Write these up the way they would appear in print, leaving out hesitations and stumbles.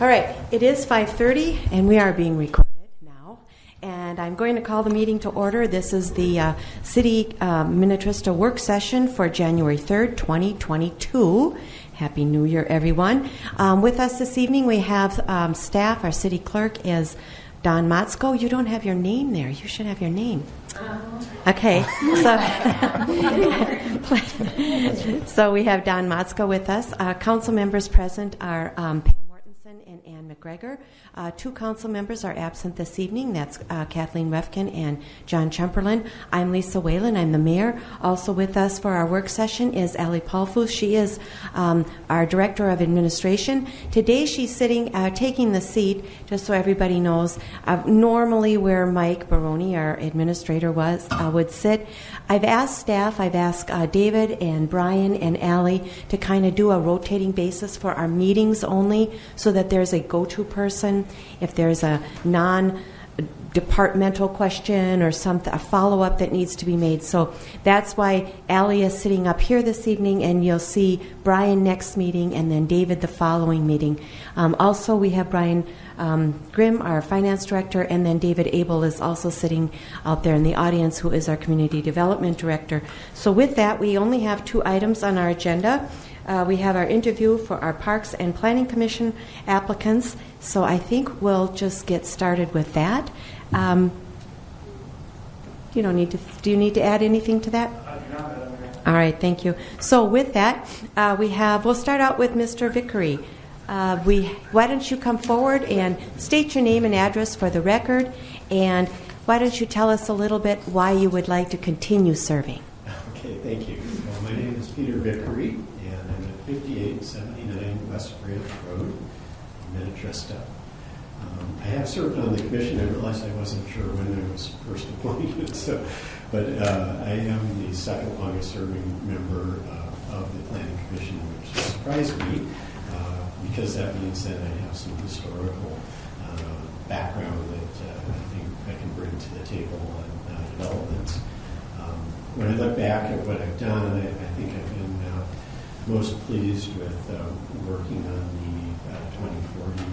All right, it is 5:30, and we are being recorded now. And I'm going to call the meeting to order. This is the City Minnetrista work session for January 3rd, 2022. Happy New Year, everyone. With us this evening, we have staff. Our city clerk is Don Motzko. You don't have your name there. You should have your name. Okay, so we have Don Motzko with us. Council members present are Pam Mortensen and Ann McGregor. Two council members are absent this evening. That's Kathleen Refkin and John Chumperland. I'm Lisa Whalen. I'm the mayor. Also with us for our work session is Allie Paulfuss. She is our director of administration. Today she's sitting, taking the seat, just so everybody knows, normally where Mike Baroni, our administrator, would sit. I've asked staff, David and Brian and Allie to kind of do a rotating basis for our meetings only, so that there's a go-to person if there's a non-departmental question or a follow-up that needs to be made. So that's why Allie is sitting up here this evening, and you'll see Brian next meeting and then David the following meeting. Also, we have Brian Grimm, our finance director, and then David Abel is also sitting out there in the audience, who is our community development director. So with that, we only have two items on our agenda. We have our interview for our Parks and Planning Commission applicants, so I think we'll just get started with that. Do you need to add anything to that? All right, thank you. So with that, we'll start out with Mr. Vickery. Why don't you come forward and state your name and address for the record, and why don't you tell us a little bit why you would like to continue serving? Okay, thank you. Well, my name is Peter Vickery, and I'm at 5879 West Branch Road, Minnetrista. I have served on the commission. I realized I wasn't sure when I was first appointed, but I am the second longest serving member of the Planning Commission, which surprised me, because that means that I have some historical background that I think I can bring to the table on development. When I look back at what I've done, I think I've been most pleased with working on the 2040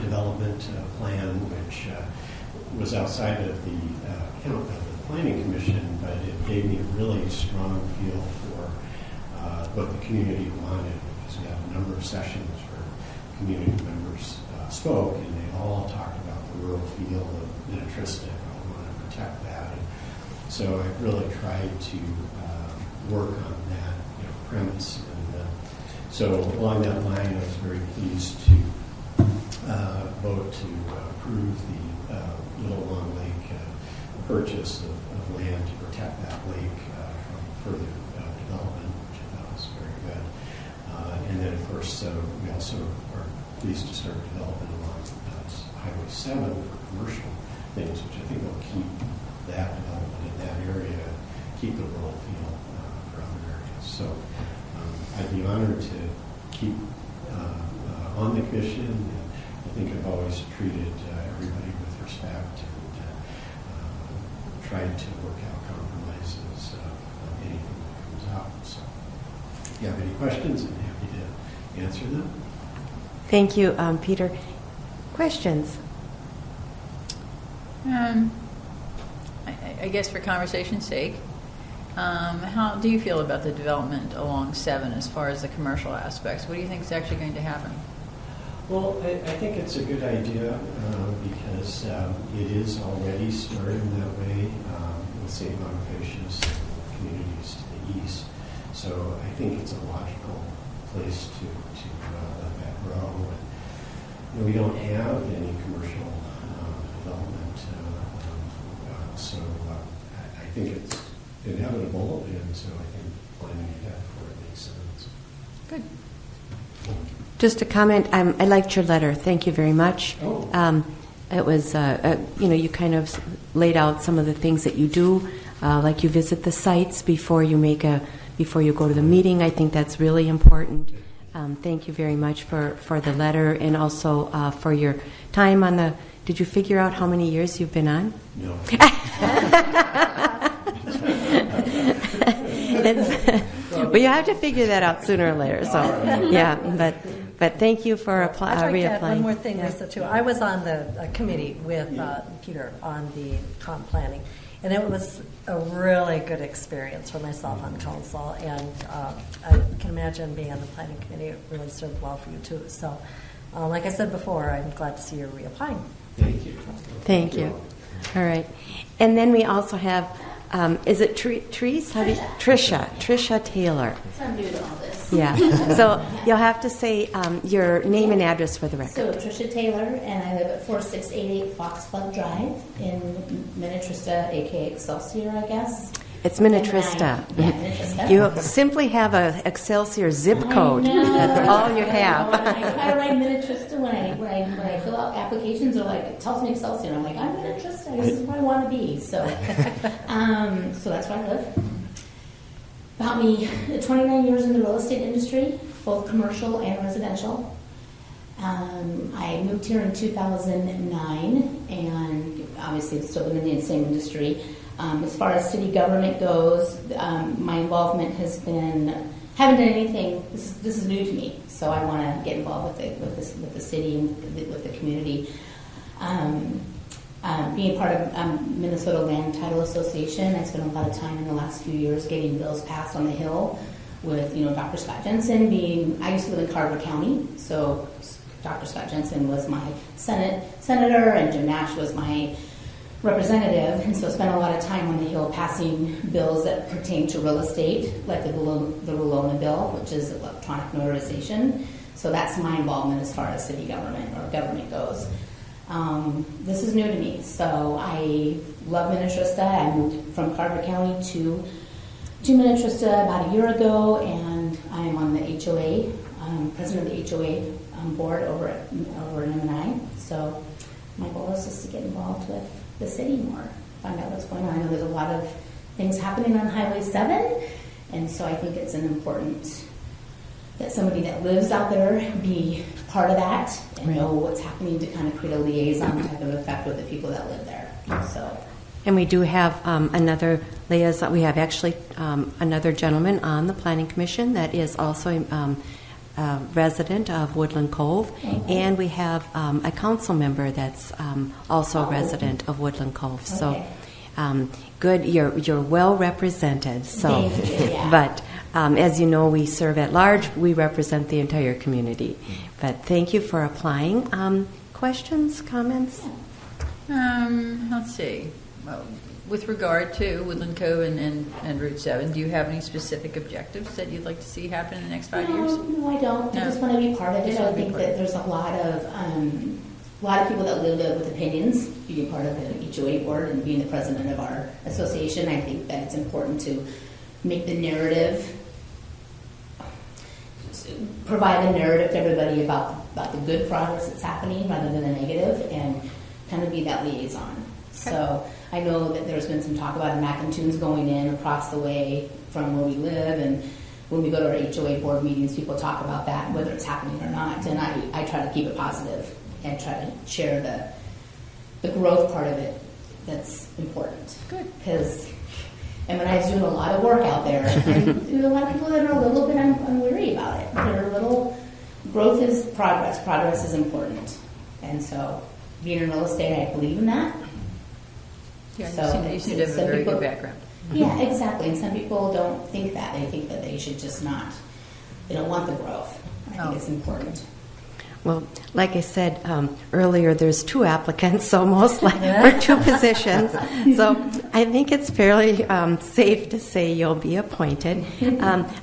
development plan, which was outside of the count of the Planning Commission, but it gave me a really strong feel for what the community wanted, because we had a number of sessions where community members spoke, and they all talked about the rural feel of Minnetrista. I want to protect that. And so I really tried to work on that premise. And so along that line, I was very pleased to vote to approve the Little Long Lake purchase of land to protect that lake from further development, which I thought was very good. And then, of course, we also are pleased to start development along Highway 7 for commercial things, which I think will keep that development in that area, keep the rural feel for other areas. So I'd be honored to keep on the commission. I think I've always treated everybody with respect and tried to work out compromises on anything that comes out. So if you have any questions, I'm happy to answer them. Thank you, Peter. Questions? I guess for conversation's sake, how do you feel about the development along 7 as far as the commercial aspects? What do you think is actually going to happen? Well, I think it's a good idea because it is already starting that way with St. Bonifacius and communities to the east. So I think it's a logical place to let that grow. And, we don't have any commercial development, so I think it's inevitable, and so I think planning ahead for it makes sense. Good. Just a comment. I liked your letter. Thank you very much. Oh. It was, you kind of laid out some of the things that you do, like you visit the sites before you go to the meeting. I think that's really important. Thank you very much for the letter, and also for your time on the. Did you figure out how many years you've been on? No. But you have to figure that out sooner or later. So yeah, but But thank you for I'd like to add reapplying. one more thing, Yeah. Lisa, too. I was on the committee with Peter on the comp planning, and it was a really good experience for myself on council, and I can imagine being on the planning committee, it really served well for you, too. So, like I said before, I'm glad to see you reapplying. Thank you. Thank you. All right. And then we also have, is it Therese? Trisha Taylor. So I'm doing all this. Yeah. So you'll have to say your name and address for the record. So Tricia Taylor, and I live at 4688 Fox Club Drive in Minnetrista, aka Excelsior, I guess. It's Minnetrista. Yeah, Minnetrista. You simply have a Excelsior zip code. That's all you have. I write Minnetrista when I fill out applications, or like it tells me Excelsior. I'm like, I'm Minnetrista. This is where I want to be. So, so that's where I live. About me, 29 years in the real estate industry, both commercial and residential. I moved here in 2009, and obviously I've still been in the same industry. As far as city government goes, my involvement has been, haven't done anything, this is new to me, so I want to get involved with the city and with the community. Being part of Minnesota Land Title Association, I spent a lot of time in the last few years getting bills passed on the Hill with, Dr. Scott Jensen I used to live in Carver County, so Dr. Scott Jensen was my senator, and Jim Nash was my representative, and so spent a lot of time on the Hill passing bills that pertain to real estate, like the Rulona bill, which is electronic notarization. So that's my involvement as far as city government or government goes. This is new to me, so I love Minnetrista. I moved from Carver County to Minnetrista about a year ago, and I'm on the HOA, president of the HOA board over in M&I. So my goal is just to get involved with the city more, find out what's going on. I know there's a lot of things happening on Highway 7, and so I think it's important that somebody that lives out there be part of that and know what's happening to kind of create a liaison type of effect with the people that live there. So. And we do have another liaison. We have actually another gentleman on the Planning Commission that is also a resident of Woodland Cove, and we have a council member that's also a resident of Woodland Cove. So, good. You're well represented. So, Thank you, yeah. But as you know, we serve at large. We represent the entire community. But thank you for applying. Questions, comments? Let's see. Well, with regard to Woodland Cove and Route 7, do you have any specific objectives that you'd like to see happen in the next 5 years? No, I don't. No. I just want to be part of it. Just I want to be think part of that it. there's a lot of people that live with opinions. Being part of the HOA board and being the president of our association, I think that it's important to make the narrative, provide a narrative to everybody about the good progress that's happening rather than the negative, and kind of be that liaison. So I know that there's been some talk about Mac and Tunes going in across the way from where we live, and when we go to our HOA board meetings, people talk about that, whether it's happening or not, and I try to keep it positive and try to share the growth part of it that's important. Good. And when I was doing a lot of work out there, and there's a lot of people that are a little bit unwary about it. Growth is progress. Progress is important. And so being in real estate, I believe in that. Yeah, So you seem to have a some very people- good background. Yeah, exactly. And some people don't think that. They think that they should just not. They don't want the growth. I think it's important. Well, like I said earlier, there's 2 applicants, so most for 2 positions. So I think it's fairly safe to say you'll be appointed.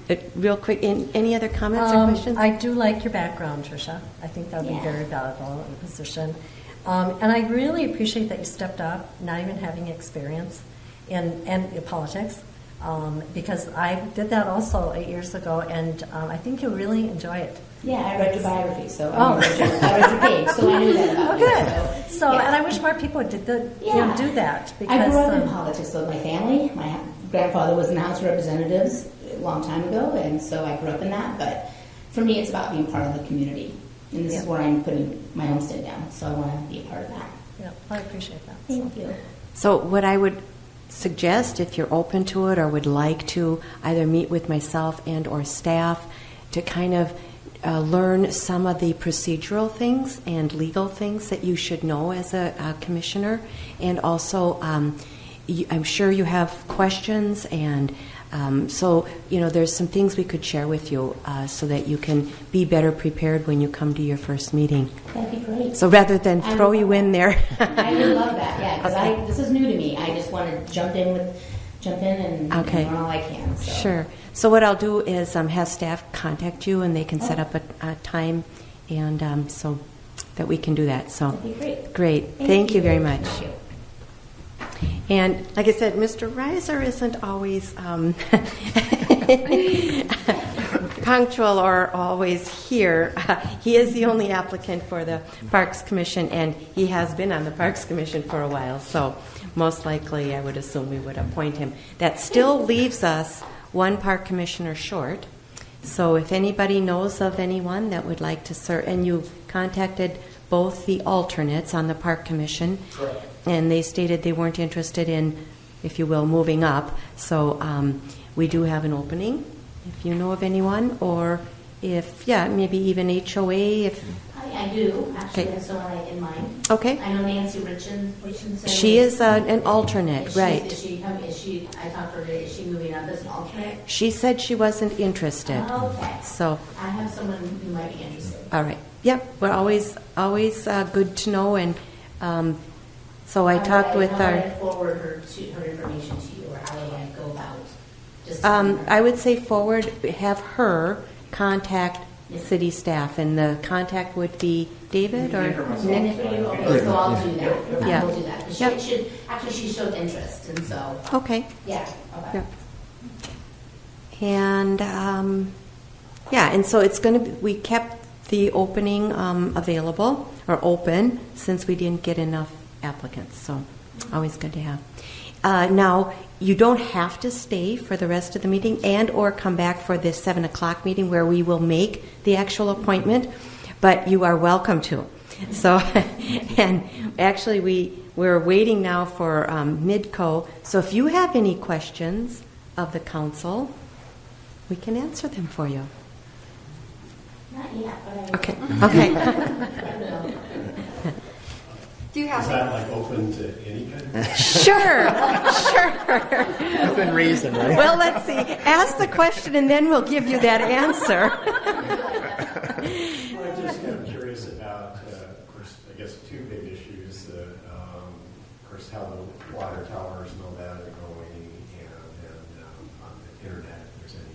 But real quick, any other comments or questions? I do like your background, Tricia. I think that would be Yeah. very valuable in the position. And I really appreciate that you stepped up, not even having experience in politics, because I did that also 8 years ago, and I think you'll really enjoy it. Yeah, I read your biography, so Oh. I read your page, so I knew that about you. Good. So, yeah. and I wish more people did Yeah. do that. I Because grew up in politics with my family. My grandfather was in the House of Representatives a long time ago, and so I grew up in that. But for me, it's about being part of the community, and this is where I'm putting my homestead down. So I want to be a part of that. yeah, I appreciate that. Thank you. So what I would suggest, if you're open to it or would like to either meet with myself and or staff to kind of learn some of the procedural things and legal things that you should know as a commissioner. And also, I'm sure you have questions, and so, there's some things we could share with you so that you can be better prepared when you come to your first meeting. That'd be great. So rather than throw you in there. I would love that, yeah, because this is new to me. I just want to jump in and Okay. learn all I can. So. Sure. So what I'll do is have staff contact you, and they can set up a time, and so that we can do that. So That'd be great. great. Thank you very much. Thank you. And like I said, Mr. Reiser isn't always punctual or always here. He is the only applicant for the Parks Commission, and he has been on the Parks Commission for a while. So most likely, I would assume we would appoint him. That still leaves us one park commissioner short. So if anybody knows of anyone that would like to serve, and you contacted both the alternates on the park commission, Correct. and they stated they weren't interested in, if you will, moving up. So we do have an opening, if you know of anyone, or if, maybe even HOA. If I do, actually, Okay. have someone in mind. okay, I know Nancy Richardson. she is an alternate, right? Is she, I talked to her today, is she moving up as an alternate? She said she wasn't interested. Okay. So, I have someone who might be interested. all right. Yep, we're always good to know. And so I talked with How would our. I forward her information to you, or how would I go about just? I would say forward, have her contact Yes. city staff, and the contact would be David or Nick for you? Okay, so I'll do that. Yeah. I will do that. 'Cause Yep. she showed interest, and so, Okay. yeah, okay. Yep. And and so it's going to be. We kept the opening available or open since we didn't get enough applicants. So always good to have. Now, you don't have to stay for the rest of the meeting and or come back for this 7 o'clock meeting where we will make the actual appointment, but you are welcome to. So, and actually we're waiting now for Midco. So if you have any questions of the council, we can answer them for you. Not yet, but I will. Okay. Okay. I will. Do you have Is that like open to any kind of? Sure. Within reason, right? Well, let's see. Ask the question, and then we'll give you that answer. Well, I'm just kind of curious about, of course, I guess two big issues. Of course, how the water towers and all that are going, and on the internet, if there's any.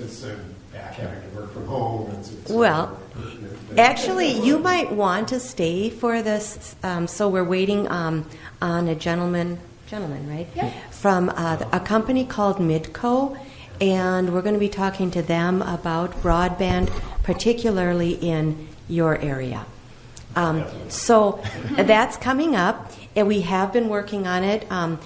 Since I'm back having to work from home, it's Well, pertinent. actually, you might want to stay for this. So we're waiting on a gentleman, right? Yeah. From a company called Midco, and we're going to be talking to them about broadband, particularly in your area. So that's coming up, and we have been working on it. Ann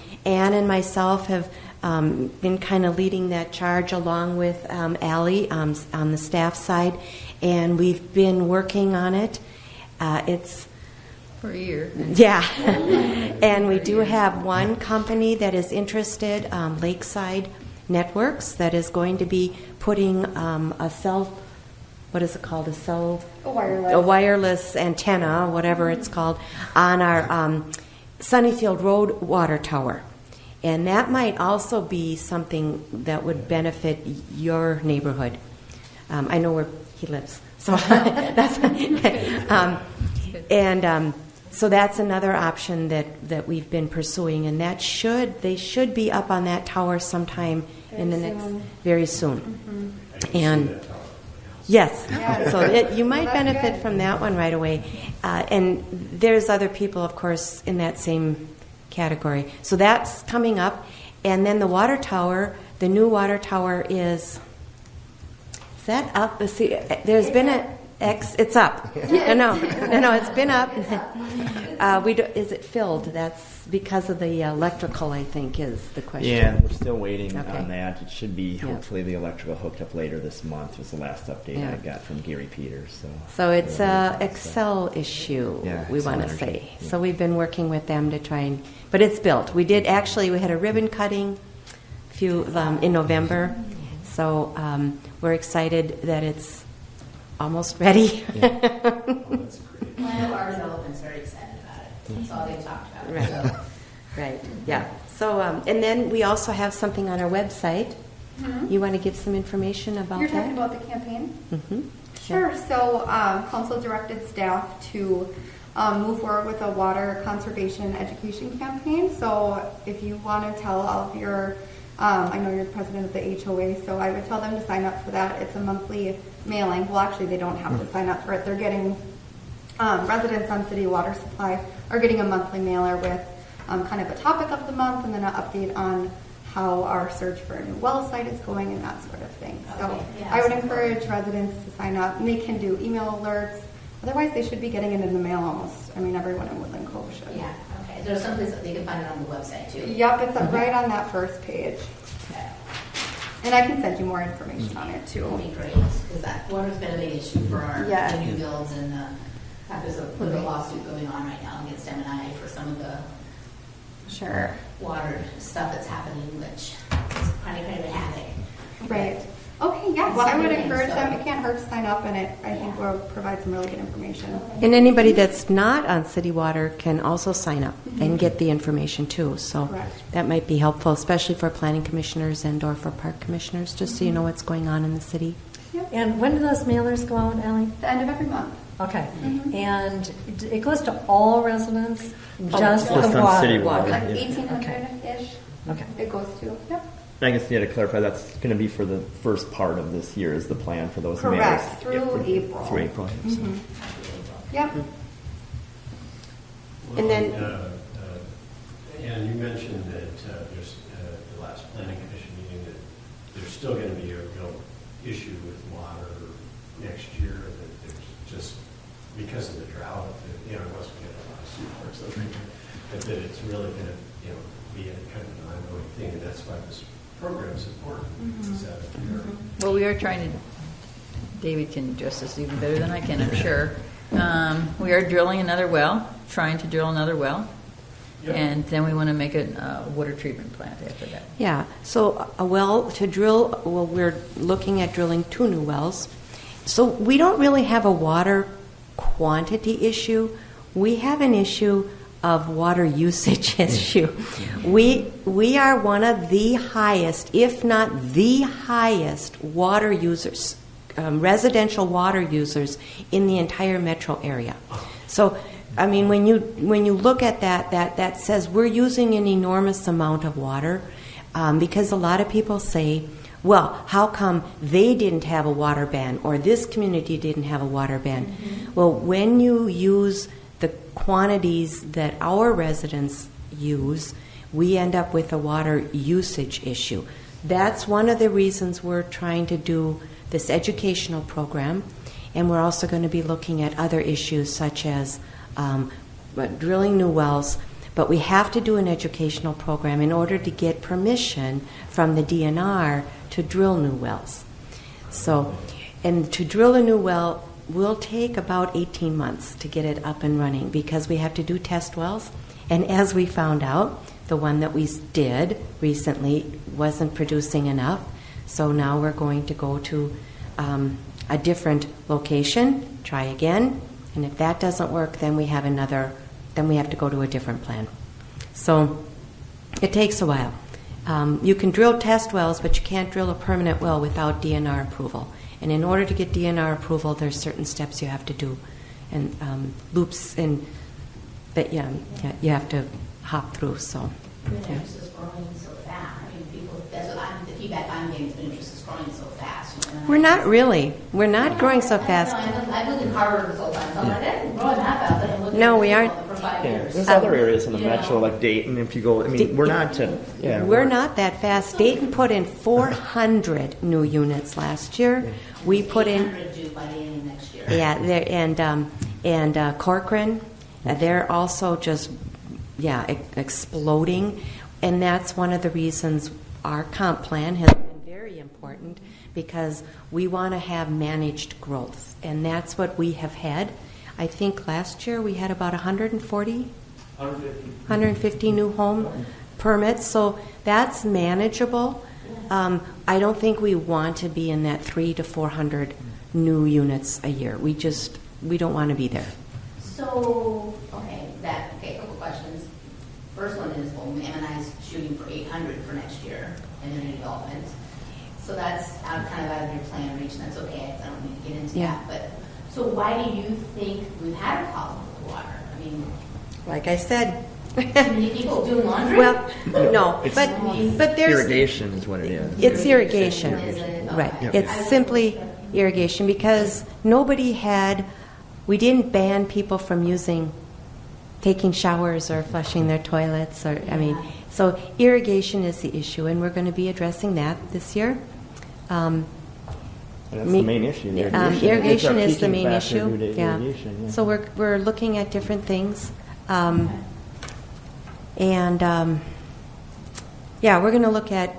and myself have been kind of leading that charge along with Allie on the staff side, and we've been working on it. It's For a year. yeah, and we do have one company that is interested, Lakeside Networks, that is going to be putting a cell. What is it called? a A wireless antenna, whatever it's called, on our Sunnyfield Road water tower. And that might also be something that would benefit your neighborhood. I know where he lives, so that's so that's another option that we've been pursuing, and they should be up on that tower sometime in the next very soon. I can see And that tower. yes, Yeah. so you might Well, that's benefit good. from that one right away. And there's other people, of course, in that same category. So that's coming up. And then the water tower, the new water tower is that up? Let's see, there's been it's up. No, it's been up. Is it filled? That's because of the electrical, I think, is the question. Yeah, we're still waiting Okay. on that. It should be Yeah. hopefully the electrical hooked up later this month was the last update Yeah. I got from Gary Peters. So it's we're a waiting on that. Excel issue, Yeah, we Excel want to energy. say. Yeah. So we've been working with them to try but it's built. We had a ribbon cutting in November. So we're excited that it's almost ready. Oh, that's great. Well, I know our development's very excited about it. That's all they talked about. Right. So. Right, yeah. So, and then we also have something on our website. You want to give some information about You're that? talking about the campaign? Mm-hmm. Sure. So, council directed staff to move forward with a water conservation education campaign. So, if you want to tell all of your, I know you're the president of the HOA, so I would tell them to sign up for that. It's a monthly mailing. Well, actually, they don't have to sign up for it. They're getting, residents on city water supply are getting a monthly mailer with kind of a topic of the month and then an update on how our search for a new well site is going and that sort of thing. So Okay, yeah, I would that's encourage residents to sign up, and they can do email alerts. Otherwise, they should be getting it in the mail almost. I mean, everyone in Woodland Cove should. Yeah, okay. There's some place that they can find it on the website too. Yep, it's right on that first page. Okay. And I can send you more information on it too. It would be great, because that water's been a big issue for our Yes. the new builds, and there's a political lawsuit going on right now against M&I for some of the Sure. water stuff that's happening, which is kind of a havoc. Right. Okay, yeah. Well, I would encourage So- them. It can't hurt to sign up, and I think will provide some really good information. And anybody that's not on city water can also sign up and get the information too. So Correct. that might be helpful, especially for planning commissioners and or for park commissioners, just so you know what's going on in the city. Yep. And when do those mailers go out, Ally? The end of every month. Okay. And it goes to all residents, just the Just on water? city water. Like Yeah. 1,800-ish. Okay. It goes to. Yep. I guess you had to clarify that's going to be for the first part of this year is the plan for those Correct. mailers. Through Yeah, for- April. Through April. Yep. And then- And you mentioned that there's the last planning commission meeting that there's still going to be a real issue with water next year. That there's just because of the drought, unless we get a lot of support or something, that it's really going to be a kind of an ongoing thing, and that's why this program is important. Is that Well, we are trying to, David can address this even better than I can, I'm sure. We are drilling another well, trying to drill another well. Yep. And then we want to make a water treatment plant after that. Yeah, so a well to drill, well, we're looking at drilling 2 new wells. So we don't really have a water quantity issue. We have an issue of water usage issue. We are one of the highest, if not the highest, water users, residential water users in the entire metro area. So, I mean, when you look at that says we're using an enormous amount of water, because a lot of people say, well, how come they didn't have a water ban or this community didn't have a water ban? Well, when you use the quantities that our residents use, we end up with a water usage issue. That's one of the reasons we're trying to do this educational program, and we're also going to be looking at other issues such as drilling new wells, but we have to do an educational program in order to get permission from the DNR to drill new wells. So, and to drill a new well will take about 18 months to get it up and running because we have to do test wells. And as we found out, the one that we did recently wasn't producing enough. So now we're going to go to a different location, try again, and if that doesn't work, then we have to go to a different plan. So it takes a while. You can drill test wells, but you can't drill a permanent well without DNR approval. And in order to get DNR approval, there's certain steps you have to do, and loops, and that you have to hop through. So. Minnetrista is growing so fast. I mean, the feedback I'm getting is Minnetrista is growing so fast. We're not really. We're not growing so fast. I lived in Harvard this whole time, so I'm like, I didn't grow that fast. I lived No, in we Minnesota aren't. for 5 Yeah, years. there's other areas in the you metro, know. like Dayton. If you go, I mean, we're not to. Yeah, We're not that fast. Dayton put in 400 new units last year. We put in 800 due by the end of next year. and Corcoran, they're also just exploding, and that's one of the reasons our comp plan has been very important because we want to have managed growth, and that's what we have had. I think last year we had about 150 new home permits, so that's manageable. I don't think we want to be in that 300 to 400 new units a year. We don't want to be there. So, a couple questions. First one is, well, Ammoni's shooting for 800 for next year in their new development. So that's kind of out of your plan reach, and that's okay. I don't need to get into Yeah. that. But so why do you think we've had a problem with the water? I mean, Like I said. too many people doing laundry? Well, no, It's but there's irrigation is what it is. It's irrigation, Is it? right? Okay. It's simply irrigation because we didn't ban people from taking showers or flushing their toilets so irrigation is the issue, and we're going to be addressing that this year. And that's Me- the main issue. Irrigation It's our is the peaking main factor issue. due to Yeah. irrigation, yeah. So we're looking at different things, we're going to look at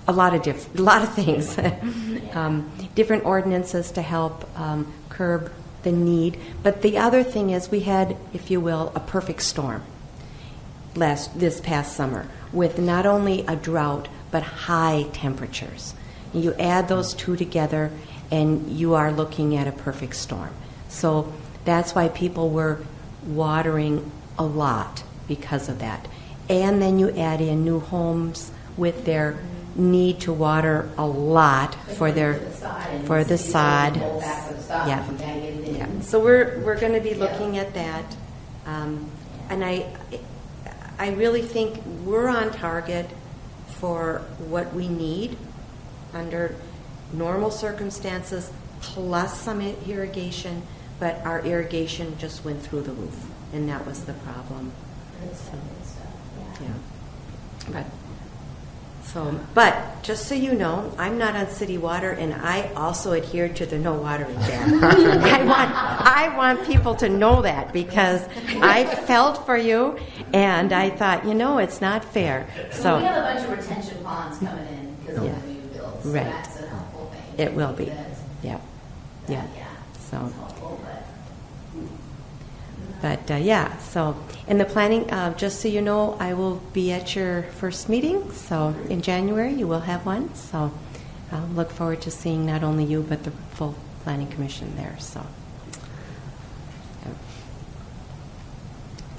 a lot of things, different ordinances to help curb the need. But the other thing is, we had, if you will, a perfect storm this past summer with not only a drought but high temperatures. You add those two together, and you are looking at a perfect storm. So that's why people were watering a lot because of that. And then you add in new homes with their need to water a lot for the sod. Yeah. Yeah. So we're going to be looking at that, and I really think we're on target for what we need under normal circumstances, plus some irrigation. But our irrigation just went through the roof, and that was the problem. Yeah. But just so you know, I'm not on city water, and I also adhere to the no watering ban. I want people to know that, because I felt for you, and I thought, it's not fair. So we have a bunch of retention ponds coming in because of the new builds. So Right. that's a helpful thing. it will be. Yeah. Yeah. So. It's helpful, So in the planning, just so you know, I will be at your first meeting. So in January, you will have one. So I'll look forward to seeing not only you, but the full planning commission there. So,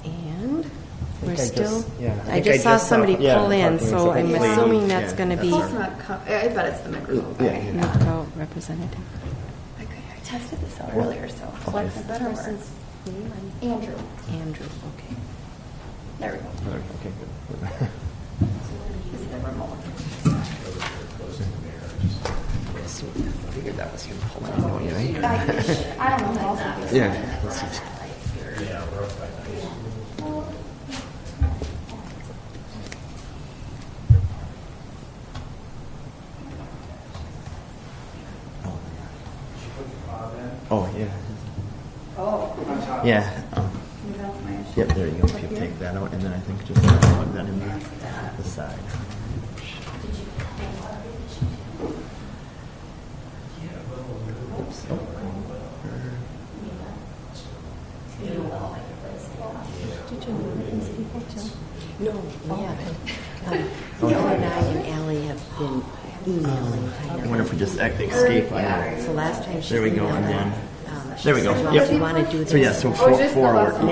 and we're still, I just saw somebody pull in, so I'm assuming that's going to be I bet it's the microphone. Mikko representative. I tested this out earlier, so what's the better Person's name? Andrew. Andrew, okay. There we go. Okay, good. This is the remote. I figured that was him pulling in, don't you? I don't know who else would be. Yeah. Let's see. Oh, yeah. Oh. Yeah. That's my issue. Yep, there you go. If you take that out, and then I think just plug that in the side. Oops. Did you know these people too? No, we haven't. Joe and I and Allie have been emailing. I wonder if we just escape. So last time she There we go, emailed and then she there we said, go. well, Yep. if you want to do this. So yeah, so just the forward. left one.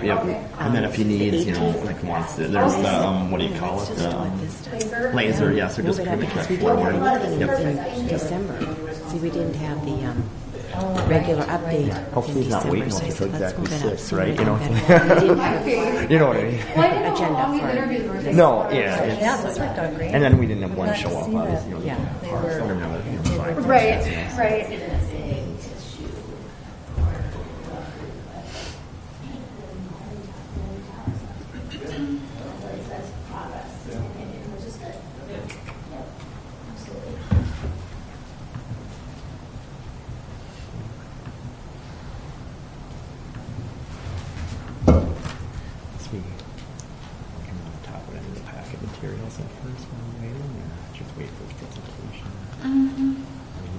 Yep. And then if he needs, like wants to, there's the what do you call it? Let's just do it this time. Laser. Yeah, so just Move it up move it because back we didn't forward. have anything Yep. in December. See, we didn't have the regular update Hopefully he's in not December. waiting So I until said, let's exactly move it up 6, sooner right? You know. than better. We didn't have You know what I mean? Well, I didn't know Agenda how long these for it. interviews were. No, yeah. It's, Yeah, those worked out great. and then we didn't have one Glad to show up, see that. obviously. Yeah. They were- Fine. Right. Sweet. Come on the top of any of the packet materials at first while we're waiting, or just wait for the presentation? I mean,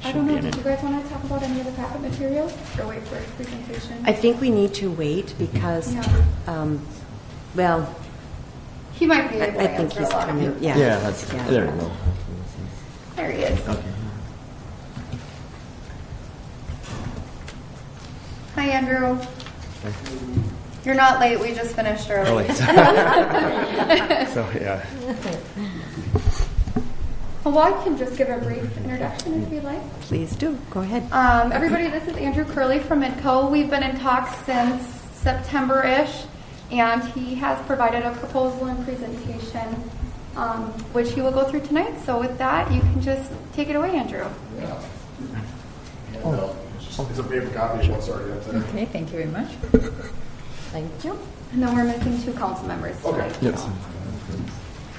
it I should don't be know. in Did it. you guys want to talk about any of the packet materials or wait for his presentation? I think we need to wait because, Yeah. well, He might be able to I think answer he's a lot of coming. it. Yeah. There you go. There he is. Okay. Hi, Andrew. You're not late. We just finished early. Oh, so yeah. Well, I can just give a brief introduction if you'd like. Please do. Go ahead. Everybody, this is Andrew Curley from Midco. We've been in talks since September-ish, and he has provided a proposal and presentation, which he will go through tonight. So with that, you can just take it away, Andrew. Yeah. It's a paper copy of what's already up there. Okay, thank you very much. Thank you. And then we're missing 2 council members tonight. Okay. so.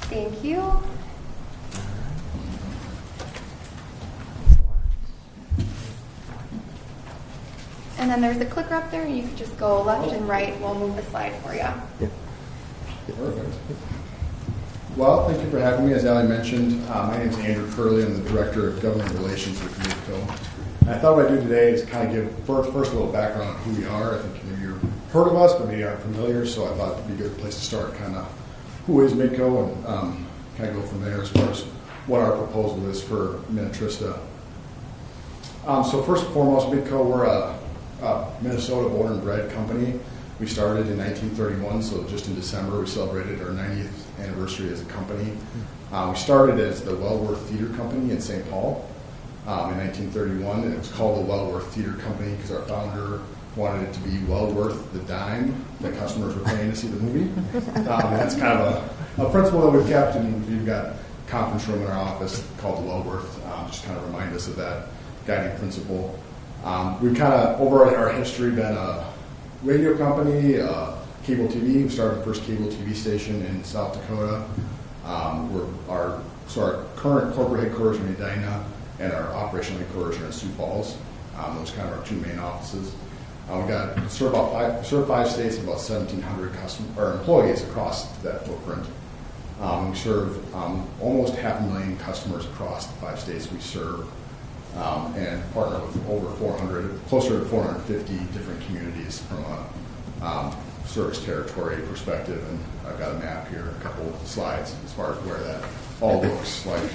Thank you. And then there's a clicker up there, and you can just go left and right. We'll move the slide for you. Perfect. Well, thank you for having me. As Ali mentioned, my name is Andrew Curley. I'm the Director of Government Relations with Midco. And I thought what I'd do today is kind of give first a little background on who we are. I think maybe you've heard of us, but maybe aren't familiar, so I thought it'd be a good place to start, kind of who is Midco, and kind of go from there as far as what our proposal is for Minnetrista. So first and foremost, Midco, we're a Minnesota born and bred company. We started in 1931, so just in December we celebrated our 90th anniversary as a company. We started as the Wellworth Theater Company in St. Paul in 1931, and it was called the Wellworth Theater Company because our founder wanted it to be well worth the dime that customers were paying to see the movie. That's kind of a principle that we've kept, and we've got a conference room in our office called the Wellworth, just kind of remind us of that guiding principle. We've kind of, over our history, been a radio company, cable TV. We started the first cable TV station in South Dakota. Our current corporate headquarters are in Edina, and our operational headquarters are in Sioux Falls. Those kind of our 2 main offices. We serve 5 states and about 1,700 employees across that footprint. We serve almost 500,000 customers across the 5 states we serve. And partner with over 400, closer to 450 different communities from a service territory perspective. And I've got a map here, a couple of slides as far as where that all looks like.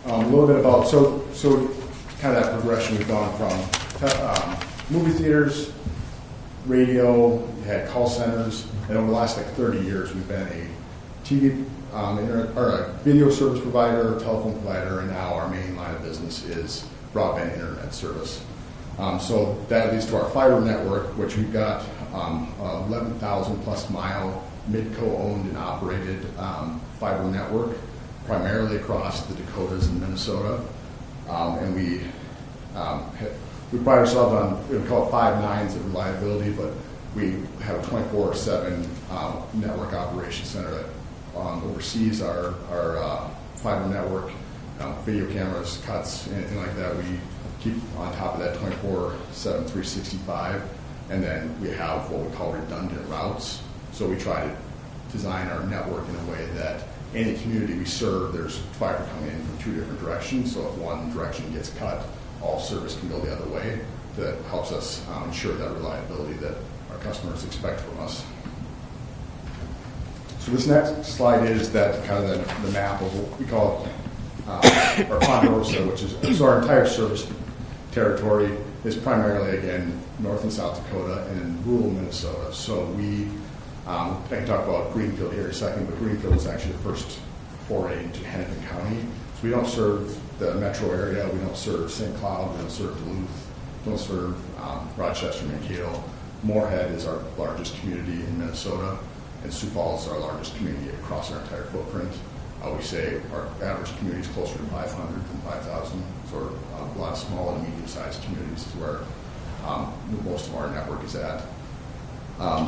A little bit about, so kind of that progression we've gone from movie theaters, radio, we had call centers, and over the last 30 years we've been a TV a video service provider, telephone provider, and now our main line of business is broadband internet service. So that leads to our fiber network, which we've got 11,000 plus mile Midco owned and operated fiber network, primarily across the Dakotas and Minnesota. And we pride ourselves on, we call it 5 nines of reliability, but we have a 24/7 network operations center that oversees our fiber network, video cameras, cuts, anything like that. We keep on top of that 24/7, 365, and then we have what we call redundant routes. So we try to design our network in a way that any community we serve, there's fiber coming in from 2 different directions. So if one direction gets cut, all service can go the other way. That helps us ensure that reliability that our customers expect from us. So this next slide is that kind of the map of what we call our Ponderosa, which is so our entire service territory is primarily, again, North and South Dakota and in rural Minnesota. So I can talk about Greenfield here in a second, but Greenfield is actually the first foray into Hennepin County. So we don't serve the metro area, we don't serve St. Cloud, we don't serve Duluth, we don't serve Rochester, Mankato. Moorhead is our largest community in Minnesota, and Sioux Falls is our largest community across our entire footprint. We say our average community is closer to 500 than 5,000, so a lot of small and medium-sized communities is where most of our network is at.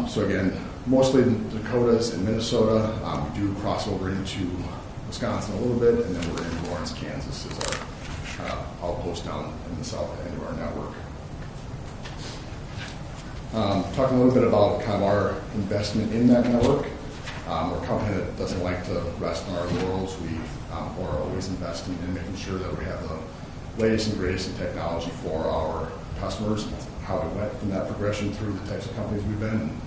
So again, mostly the Dakotas and Minnesota. We do cross over into Wisconsin a little bit, and then we're in Lawrence, Kansas as our outpost down in the south end of our network. Talking a little bit about kind of our investment in that network. We're a company that doesn't like to rest on our laurels. We are always investing in making sure that we have the latest and greatest in technology for our customers. That's how we went from that progression through the types of companies we've been. And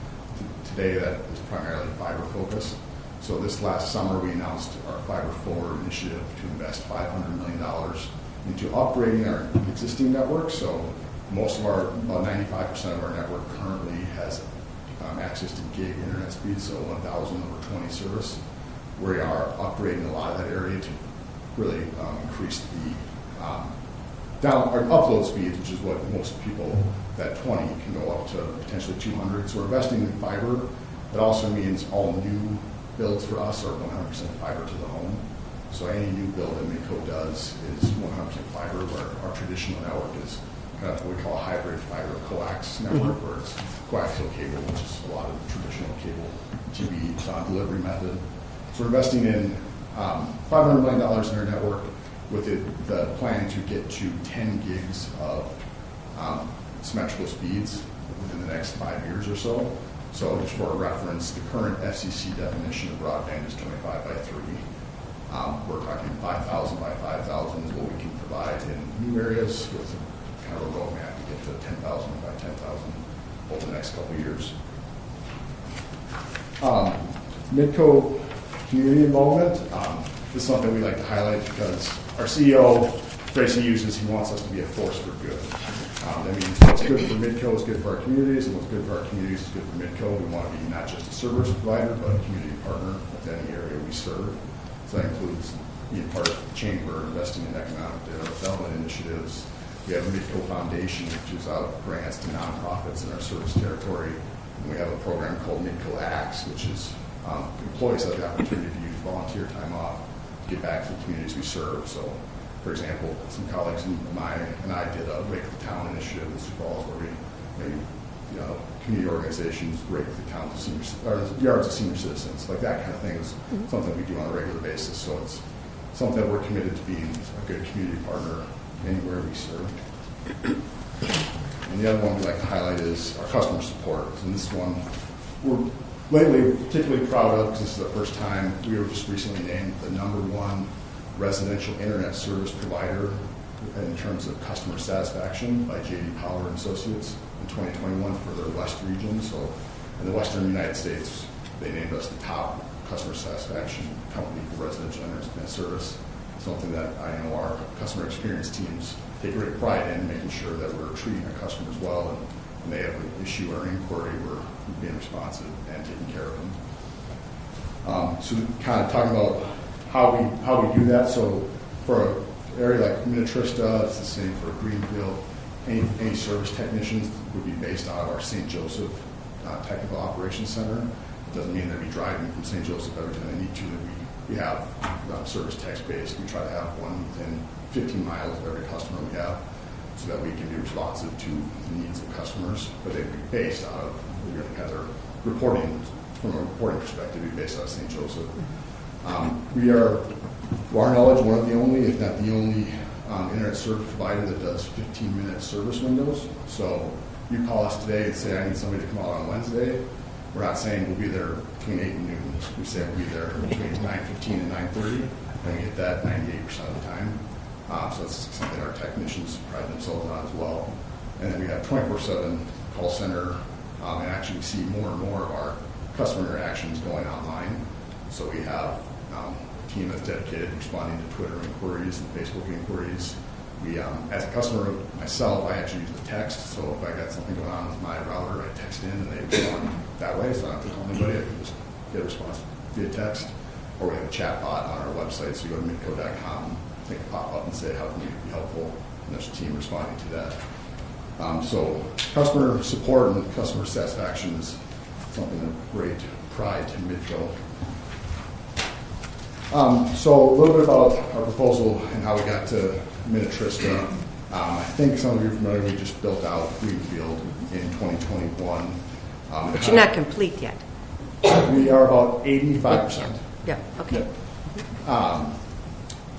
today that is primarily fiber focused. So this last summer we announced our Fiber Forward initiative to invest $500 million into upgrading our existing network. So Most of our, about 95% of our network currently has access to gig internet speed, so 1,000 over 20 service. We are upgrading a lot of that area to really increase the our upload speeds, which is what most people, that 20 can go up to potentially 200. So we're investing in fiber. That also means all new builds for us are 100% fiber to the home. So any new build that Mikko does is 100% fiber, where our traditional network is kind of what we call a hybrid fiber coax network, where it's coaxial cable, which is a lot of traditional cable TV delivery method. So we're investing in $500 million in our network with the plan to get to 10 gigs of symmetrical speeds within the next 5 years or so. So just for a reference, the current FCC definition of broadband is 25 by 3. We're talking 5,000 by 5,000 is what we can provide in new areas with kind of a roadmap to get to 10,000 by 10,000 over the next couple of years. Mikko community involvement. This is something we like to highlight because our CEO, phrase he uses, he wants us to be a force for good. That means what's good for Mikko is good for our communities, and what's good for our communities is good for Mikko. We want to be not just a service provider, but a community partner with any area we serve. So that includes being part of the chamber, investing in economic development initiatives. We have a Mikko Foundation, which gives out grants to nonprofits in our service territory. And we have a program called Mikko Acts, which is employees have the opportunity to use volunteer time off to get back to the communities we serve. So, for example, some colleagues and I did a Rake the Town initiative in Sioux Falls, where we community organizations rake the town of yards of senior citizens. Like that kind of thing is something we do on a regular basis. So it's something that we're committed to being a good community partner anywhere we serve. And the other one we'd like to highlight is our customer support. And this one we're lately particularly proud of because this is the first time. We were just recently named the #1 residential internet service provider in terms of customer satisfaction by J.D. Power and Associates in 2021 for their West region. So in the Western United States, they named us the top customer satisfaction company for residential internet service. Something that I know our customer experience teams take great pride in, making sure that we're treating our customers well, and when they have an issue or an inquiry, we're being responsive and taking care of them. So kind of talking about how we do that. So for an area like Minnetrista, it's the same for Greenfield. Any service technicians would be based out of our St. Joseph Technical Operations Center. It doesn't mean they'd be driving from St. Joseph every time they need to. We have service techs based. We try to have one within 15 miles of every customer we have, so that we can be responsive to the needs of customers. But they'd be based out of, reporting, from a reporting perspective, be based out of St. Joseph. We are, to our knowledge, one of the only, if not the only, internet service provider that does 15-minute service windows. So you call us today and say, I need somebody to come out on Wednesday. We're not saying we'll be there between 8 and noon. We say we'll be there between 9:15 and 9:30, and we hit that 98% of the time. So it's something our technicians pride themselves on as well. And then we have 24/7 call center, and actually we see more and more of our customer interactions going online. So we have a team that's dedicated to responding to Twitter inquiries and Facebook inquiries. We, as a customer myself, I actually use the text. So if I got something going on with my router, I text in and they respond that way. So I don't have to call anybody. I can just get a response via text. Or we have a chat bot on our website. So you go to Minnetrista.com, they can pop up and say, how can we be helpful? And there's a team responding to that. So customer support and customer satisfaction is something of great pride to Mikko. So a little bit about our proposal and how we got to Minnetrista. I think some of you are familiar, we just built out Greenfield in 2021. But you're not complete yet. We are about 85%. Yeah, okay.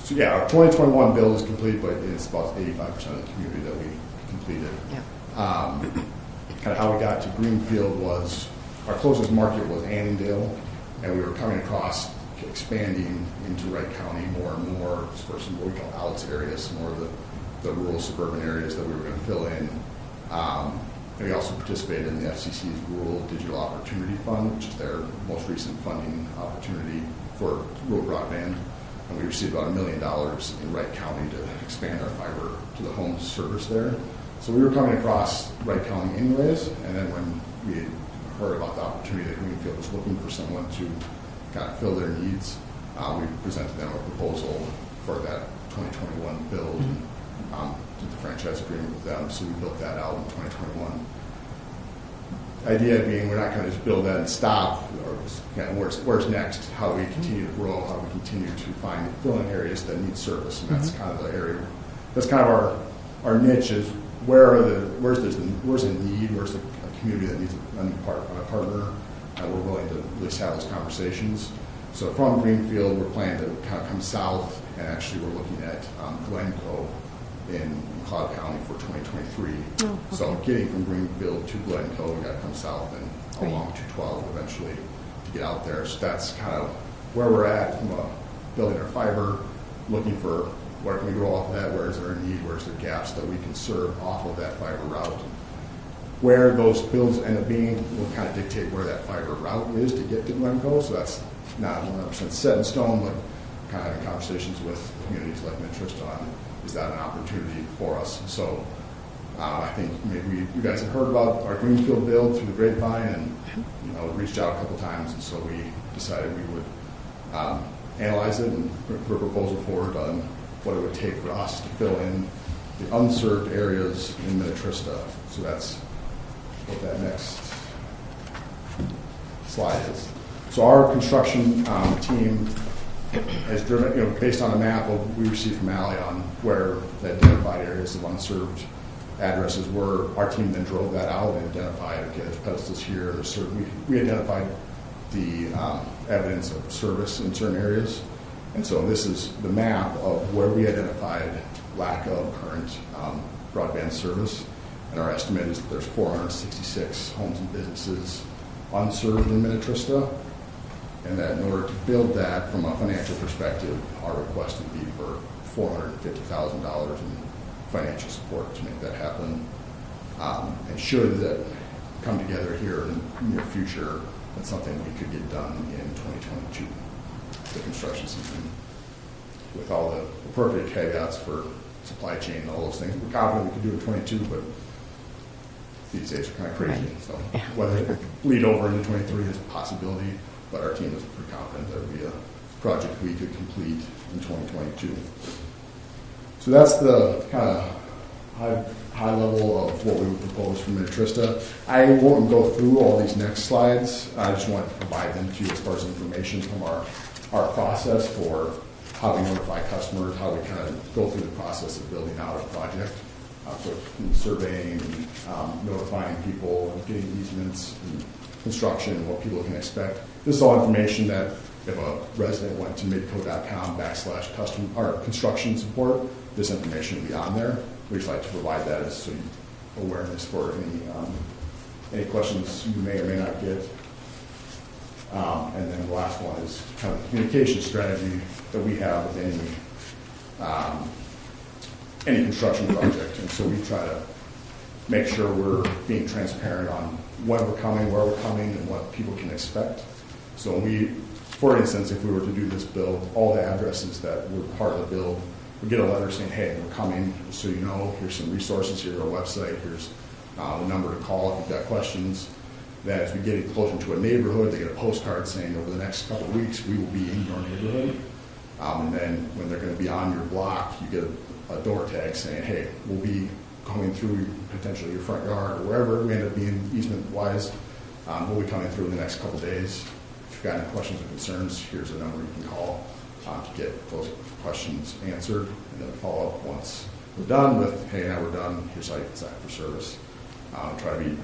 So yeah, our 2021 build is complete, but it's about 85% of the community that we completed. Yeah. Kind of how we got to Greenfield was, our closest market was Annandale, and we were coming across expanding into Wright County more and more for some what we call outs areas, more of the rural suburban areas that we were going to fill in. And we also participated in the FCC's Rural Digital Opportunity Fund, which is their most recent funding opportunity for rural broadband. And we received about $1 million in Wright County to expand our fiber to the home service there. So we were coming across Wright County anyways, and then when we heard about the opportunity that Greenfield was looking for someone to kind of fill their needs, we presented them a proposal for that 2021 build, did the franchise agreement with them, so we built that out in 2021. Idea being we're not going to just build that and stop, or just, where's next, how we continue to grow, how we continue to find filling areas that need service, and that's kind of the area, that's kind of our niche is where's a need, where's a community that needs a new partner, and we're willing to at least have those conversations. So from Greenfield, we're planning to kind of come south, and actually we're looking at Glencoe in Cloud County for 2023. Oh, okay. So getting from Greenfield to Glencoe, we got to come south and Right. along 212 eventually to get out there. So that's kind of where we're at from building our fiber, looking for where can we grow off of that, where is there a need, where's there gaps that we can serve off of that fiber route. Where those builds end up being will kind of dictate where that fiber route is to get to Glencoe. So that's not 100% set in stone, but kind of having conversations with communities like Minnetrista on is that an opportunity for us. So I think maybe you guys have heard about our Greenfield build through the grapevine, and reached out a couple times, and so we decided we would analyze it and put a proposal forward on what it would take for us to fill in the unserved areas in Minnetrista. So that's what that next slide is. So our construction team has driven, based on a map we received from Ally on where the identified areas of unserved addresses were. Our team then drove that out and identified, okay, there's pedestals here. We identified the evidence of service in certain areas. And so this is the map of where we identified lack of current broadband service. And our estimate is that there's 466 homes and businesses unserved in Minnetrista. And that in order to build that from a financial perspective, our request would be for $450,000 in financial support to make that happen. And should that come together here in the near future, that's something we could get done in 2022, the construction season, with all the appropriate caveats for supply chain and all those things. We're confident we could do it in 22, but these days are kind of crazy. Right. So whether it would bleed over into 23 is a possibility, but our team is pretty confident that would be a project we could complete in 2022. So that's the kind of high level of what we would propose for Minnetrista. I won't go through all these next slides. I just want to provide them to you as far as information from our process for how we notify customers, how we kind of go through the process of building out a project. So surveying, and, notifying people, and getting easements, and construction, what people can expect. This is all information that if a resident went to midco.com/custom or construction support, this information will be on there. We just like to provide that as some awareness for any questions you may or may not get. And then the last one is kind of the communication strategy that we have with any construction project. And so we try to make sure we're being transparent on when we're coming, where we're coming, and what people can expect. So for instance, if we were to do this build, all the addresses that were part of the build would get a letter saying, hey, we're coming, just so you know, here's some resources, here's our website, here's the number to call if you've got questions. Then as we get closer to a neighborhood, they get a postcard saying over the next couple of weeks, we will be in your neighborhood. And then when they're going to be on your block, you get a door tag saying, hey, we'll be coming through potentially your front yard or wherever we end up being easement-wise. We'll be coming through in the next couple of days. If you've got any questions or concerns, here's a number you can call to get those questions answered, and then follow up once we're done with, hey, now we're done, here's how you can sign up for service. Try to be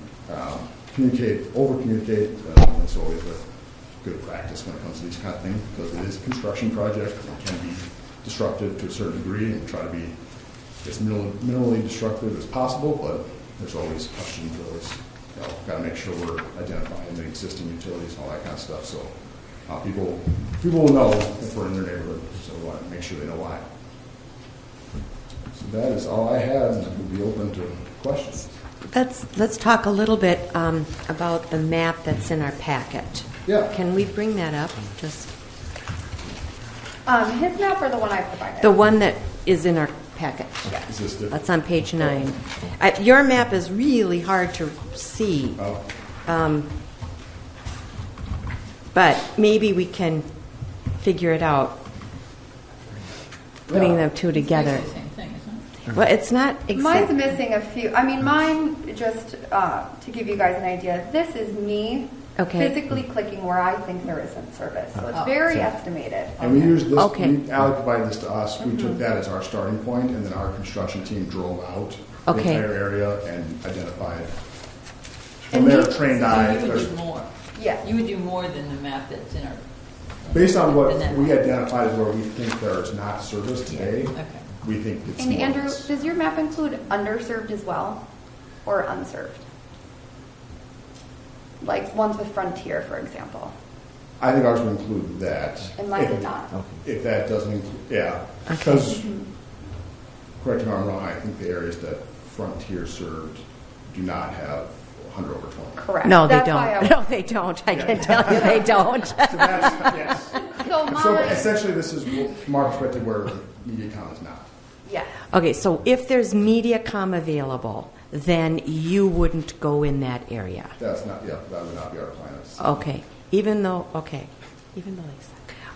over-communicate. It's always a good practice when it comes to these kind of things, because it is a construction project and it can be disruptive to a certain degree, and try to be as minimally disruptive as possible, but there's always questions, always got to make sure we're identifying the existing utilities and all that kind of stuff. So people will know if we're in their neighborhood, so we want to make sure they know why. So that is all I have, and we'll be open to questions. Let's talk a little bit about the map that's in our packet. Yeah. Can we bring that up? Just His map or the one I provided? the one that is in our packet. Is this the? That's on page 9. Your map is really hard to see, Oh, but maybe we can figure it out, putting them two together. It's the same thing, isn't it? Well, it's not Mine's exact. missing a few. I mean, mine, just to give you guys an idea, this is me Okay. physically clicking where I think there isn't service. So it's Oh, very so- estimated. and we used this, Okay. Ally provided this to us, we took that as our starting point, and then our construction team drove out the Okay. entire area and identified. And From there, these- trained So eye, you would there's- do more. Yeah. You would do more than the map that's in our. based on what in that- we identified as where we think there is not service today, Okay. we think it's And more Andrew, this. does your map include underserved as well, or unserved? Like ones with Frontier, for example. I think ours would include that. And mine If- did not. If that doesn't include, yeah, Okay. because, correct me if I'm wrong, I think the areas that Frontier served do not have 100 over 20. Correct. No, they That's why I don't. No, they don't. I can tell you they don't. So that's, yes. So So mine, essentially, this is from our perspective where MediaCom is not. yes. Okay, so if there's MediaCom available, then you wouldn't go in that area. That's not, yeah, that would not be our plan. It's- Okay, even though they said.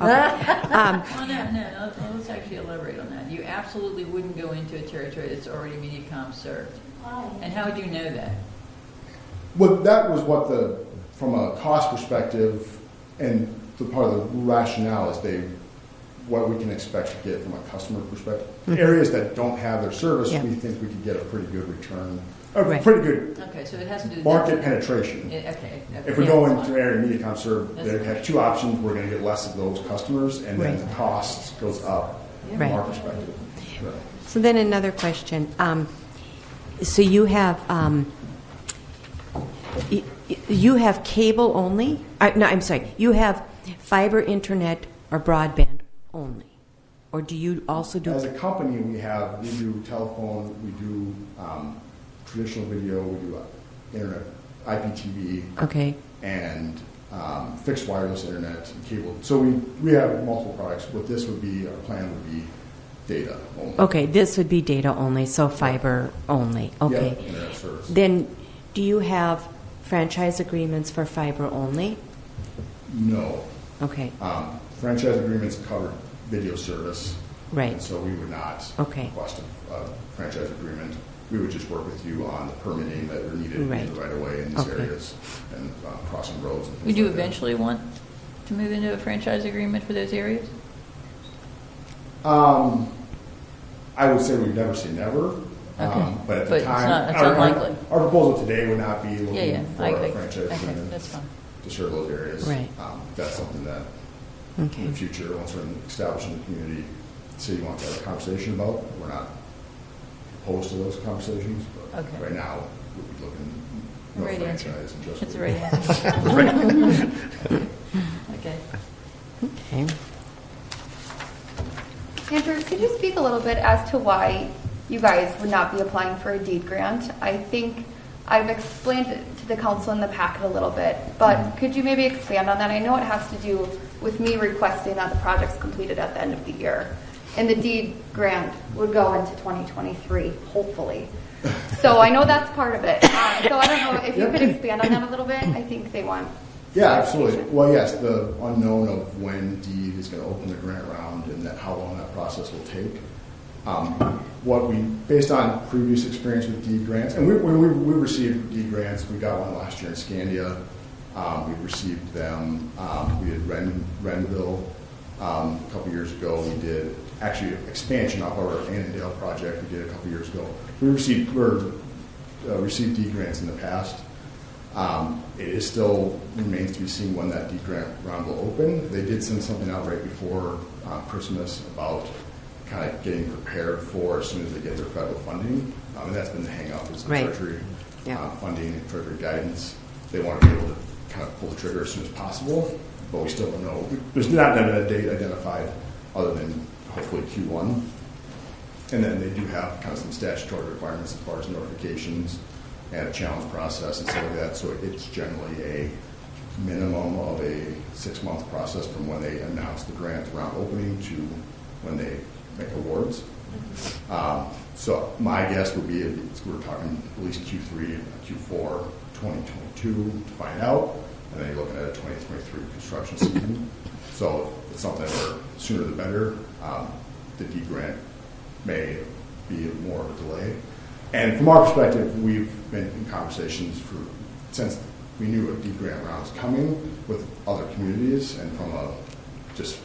Okay. Well, no, let's actually elaborate on that. You absolutely wouldn't go into a territory that's already MediaCom served. And how would you know that? Well, that was what from a cost perspective, and the part of the rationale is what we can expect to get from a customer perspective. Areas that don't have their service, Yeah. we think we could get a pretty good return, Right. pretty good Okay, so it has to do with market that. penetration. Yeah, okay. If we Yeah, go that's into fine. area MediaCom serve, That's they fine. have two options. We're going to get less of those customers, and then Right. the cost goes up from Right. our perspective. Right. So then another question. So you have you have cable only? No, I'm sorry. You have fiber internet or broadband only, or do you also do? As a company, we do telephone, we do traditional video, we do internet, IPTV, Okay. and fixed wireless internet, and cable. So we have multiple products. What this would be, our plan would be data only. Okay. This would be data only, so fiber only. Okay. Yeah, internet service. Then, do you have franchise agreements for fiber only? No. Okay. Franchise agreements cover video service. Right. And so we would not Okay. request a franchise agreement. We would just work with you on the permitting that are needed Right. in the right of way in these Okay. areas and crossing roads and things Would you like that. eventually want to move into a franchise agreement for those areas? I would say we'd never say never. Okay. But at the But it's time, not- it's our unlikely. proposal today would not be Yeah, looking for a franchise okay, agreement that's fine. to serve those areas. Right. That's something that in Okay. the future, once we're established in the community, the city wants to have a conversation about. We're not opposed to those conversations, but Okay. right now, we'd be looking no Right answer. franchise and just. That's the right answer. Okay. Okay. Andrew, could you speak a little bit as to why you guys would not be applying for a deed grant? I think I've explained it to the council in the packet a little bit, but could you maybe expand on that? I know it has to do with me requesting that the project's completed at the end of the year, and the deed grant would go into 2023, hopefully. So I know that's part of it. So I don't know if you could expand on that a little bit. I think they want. Yeah, absolutely. Well, yes, the unknown of when deed is going to open the grant round and how long that process will take. Based on previous experience with deed grants, and we received deed grants. We got one last year in Scandia. We received them. We did Renville a couple years ago. We did actually expansion off our Annandale project. We did a couple years ago. We received deed grants in the past. It still remains to be seen when that deed grant round will open. They did send something out right before Christmas about kind of getting prepared for as soon as they get their federal funding. And that's been the hang-up is the Right. Treasury Yeah. funding and Treasury guidance. They want to be able to kind of pull the trigger as soon as possible, but we still don't know. There's not been a date identified other than hopefully Q1. And then they do have kind of some statutory requirements as far as notifications and a challenge process and stuff like that. So it's generally a minimum of a 6-month process from when they announce the grant round opening to when they make awards. So my guess would be we're talking at least Q3, Q4, 2022 to find out, and then you're looking at a 2023 construction season. So it's something where sooner the better. The D grant may be more of a delay. And from our perspective, we've been in conversations since we knew a D grant round was coming with other communities, and from just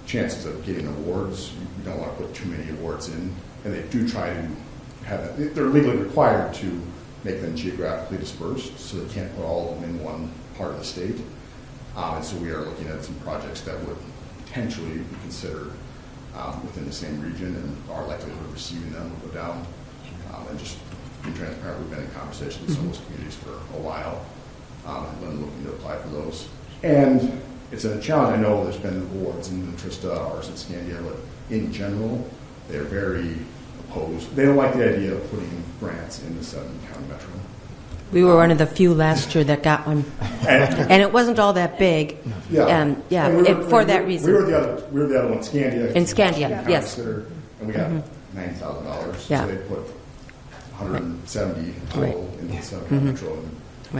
chances of getting awards, we don't want to put too many awards in, and they do try to they're legally required to make them geographically dispersed, so they can't put all of them in one part of the state. And so we are looking at some projects that would potentially be considered within the same region, and our likelihood of receiving them will go down. And just being transparent, we've been in conversation with some of those communities for a while, and then looking to apply for those. And it's a challenge. I know there's been awards in Minnetrista, ours in Scandia, but in general, they're very opposed. They don't like the idea of putting grants in the 7-county metro. We were one of the few last year that got one, and it wasn't all that big. And For that reason. We were the other one, Scandia. In Scandia, yes. And we got $90,000. Yeah. So they put 170 total in the 7-county metro, and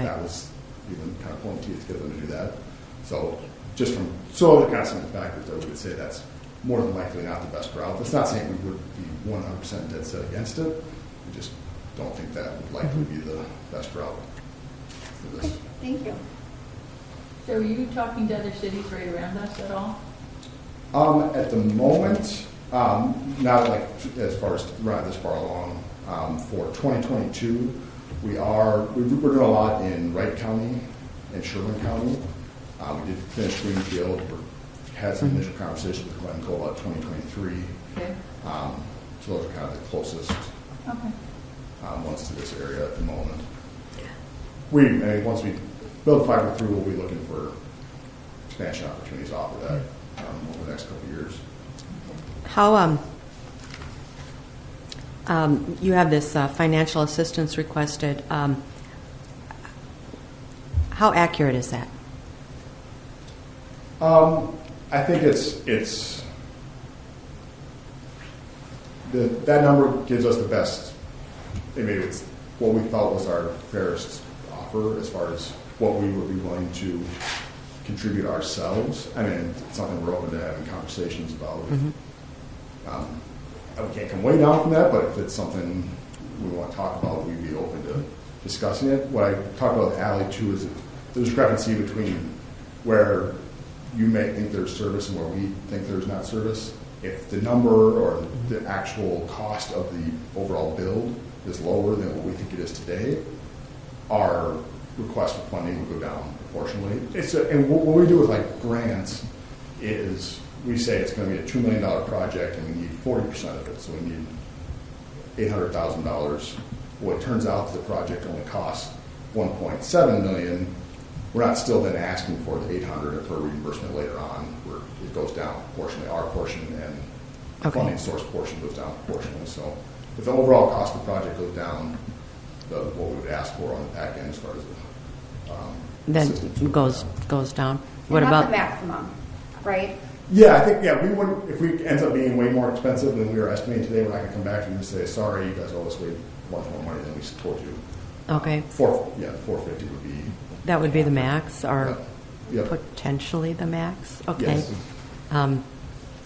that was even kind of pulling teeth to get them to do that. So just from the kind of some of the factors that we would say that's more than likely not the best route. That's not saying we would be 100% dead set against it. We just don't think that would likely be the best route for this. Okay, thank you. So are you talking to other cities right around us at all? At the moment, not like as far as right this far along. For 2022, we're doing a lot in Wright County and Sherman County. We did finish Greenfield. We had some initial conversations with Glencoe about 2023. Okay. So those are kind of the closest ones to this area at the moment. Once we build fiber through, we'll be looking for expansion opportunities off of that over the next couple of years. How you have this financial assistance requested. How accurate is that? I think it's that number gives us the best. Maybe it's what we thought was our fairest offer as far as what we would be willing to contribute ourselves. I mean, it's something we're open to having conversations about. We can't come way down from that, but if it's something we want to talk about, we'd be open to discussing it. What I talked about with Allie too is the discrepancy between where you may think there's service and where we think there's not service. If the number or the actual cost of the overall build is lower than what we think it is today, our request for funding will go down proportionally. And what we do with like grants is we say it's going to be a $2 million project and we need 40% of it, so we need $800,000. Well, it turns out the project only costs $1.7 million. We're not still then asking for the $800 for reimbursement later on, where it goes down proportionally. Our portion and the funding source portion goes down proportionally. So if the overall cost of the project goes down, what we would ask for on the back end as far as Then goes down. What And about that's the maximum, right? Yeah, I think we would if we ends up being way more expensive than we were estimating today. We're not going to come back to you and say, sorry, you guys owe us way much more money than we told you. Okay. 450 would be. That would be the max, or Yep. potentially the max. Okay. Yes.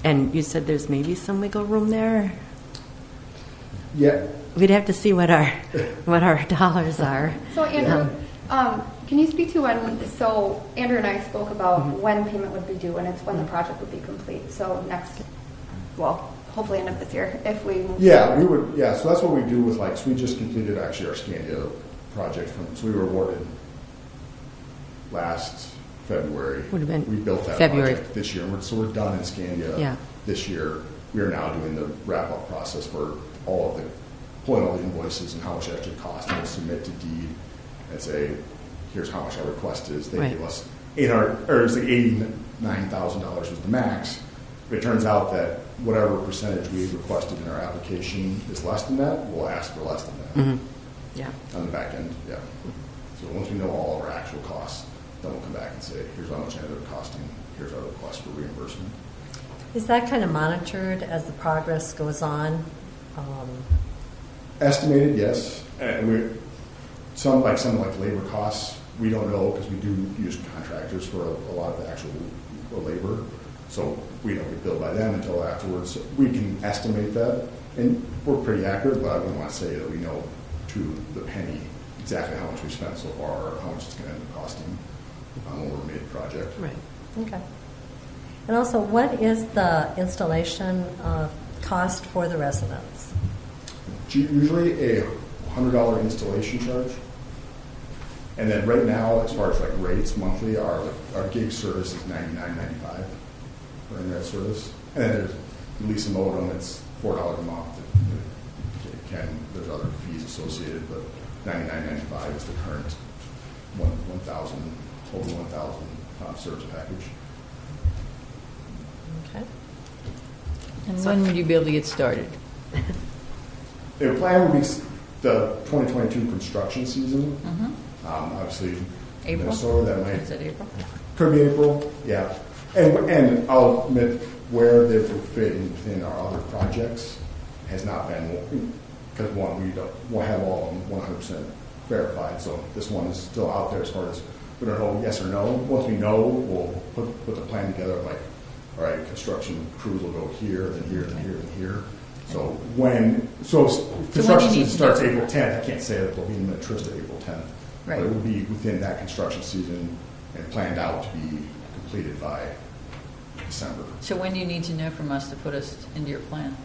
And you said there's maybe some wiggle room there. Yeah. We'd have to see what our dollars are. So Andrew, can you speak to so Andrew and I spoke about when payment would be due, and it's when the project would be complete. So hopefully end of this year if we move Yeah, we would. Yeah, so that's what we do with so we just completed actually our Scandia project so we were awarded last February. Would have been we built that February. project this year, so we're done in Scandia this year. We are now doing the wrap up process for pulling all the invoices and how much it actually costs, and we'll submit to deed and say, here's how much our request is. They give us $89,000 was the max. If it turns out that whatever percentage we requested in our application is less than that, we'll ask for less than that. Yeah. On the back end, yeah. So once we know all of our actual costs, then we'll come back and say, here's how much it ended up costing, here's our request for reimbursement. Is that kind of monitored as the progress goes on? Estimated, yes. And some like labor costs, we don't know because we do use contractors for a lot of the actual labor. So we don't get billed by them until afterwards. So we can estimate that, and we're pretty accurate, but I wouldn't want to say that we know to the penny exactly how much we spent so far or how much it's going to end up costing when we're made the project. Right. Okay. And also, what is the installation cost for the residents? Usually a $100 installation charge. And then right now, as far as like rates monthly, our gig service is $99.95 for internet service. And then there's lease a modem, it's $4 a month. There's other fees associated, but $99.95 is the current 1,000 service package. Okay. And when would you be able to get started? The plan would be the 2022 construction season. Mhm. Obviously, April? Minnesota, that might Is it April? could be April. Yeah, and I'll admit where they would fit within our other projects has not been, because one, we'll have all of them 100% verified. So this one is still out there as far as we don't know yes or no. Once we know, we'll put the plan together. Like, all right, construction crews will go here, then here, then here, then here. So construction season starts April 10th. I can't say that they'll be in Minnetrista April 10th, Right. but it will be within that construction season and planned out to be completed by December. So when do you need to know from us to put us into your plan?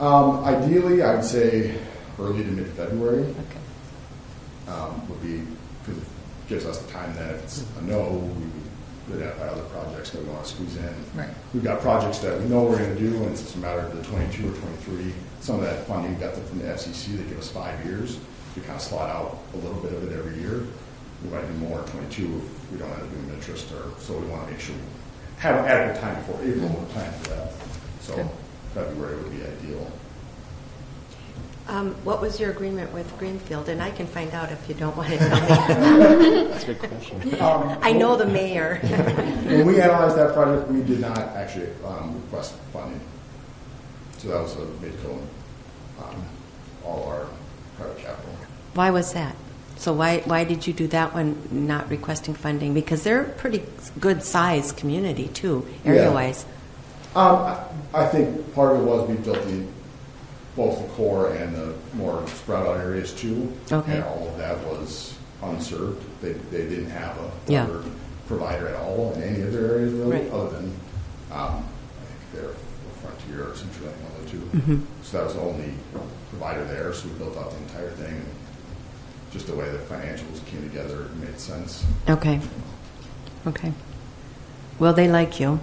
Ideally, I would say early to mid-February Okay. would be, because it gives us the time then if it's a no, we would identify other projects that we want to squeeze in. Right. We've got projects that we know we're going to do, and it's just a matter of the 22 or 23. Some of that funding we got from the FCC that give us 5 years. We kind of slot out a little bit of it every year. We might do more in 22 if we don't end up doing interest, so we want to make sure we have adequate time before April to plan for that. So Okay. February would be ideal. What was your agreement with Greenfield? And I can find out if you don't want to tell me. That's a good question. I know the mayor. When we analyzed that project, we did not actually request funding. So that was a Midco, all our private capital. Why was that? So why did you do that one, not requesting funding? Because they're a pretty good sized community too, area-wise. I think part of it was we built both the core and the more spread out areas too. Okay. And all of that was unserved. They didn't have a Yeah. other provider at all in any other areas really, Right. other than I think they're Frontier or Century, one of the two. Mhm. So that was the only provider there. So we built out the entire thing. And just the way the financials came together, it made sense. Okay. Okay. Well, they like you.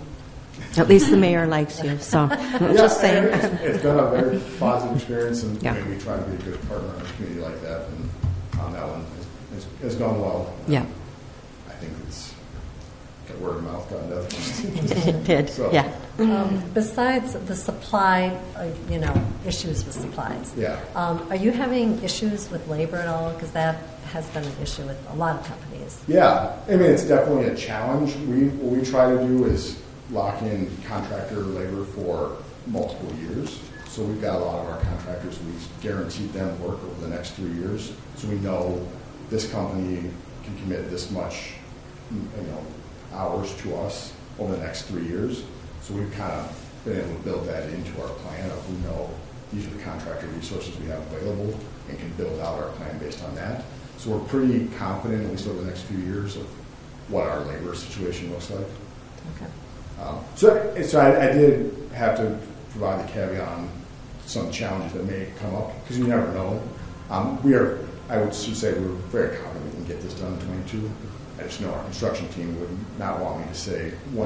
At least the mayor likes you. So just saying. It's been a very positive experience, and Yeah. I mean, we try to be a good partner in a community like that, and that one has gone well. Yeah. I think it's got word of mouth gotten to other ones. It did. So, Yeah. Besides the supply, issues with supplies, Yeah. are you having issues with labor at all? Because that has been an issue with a lot of companies. Yeah, I mean, it's definitely a challenge. What we try to do is lock in contractor labor for multiple years. So we've got a lot of our contractors, we've guaranteed them work over the next 3 years. So we know this company can commit this much, hours to us over the next 3 years. So we've kind of been able to build that into our plan of we know these are the contractor resources we have available and can build out our plan based on that. So we're pretty confident, at least over the next few years, of what our labor situation looks like. Okay. So I did have to provide the caveat on some challenges that may come up because you never know. I would say we're very confident we can get this done in 22. I just know our construction team would not want me to say we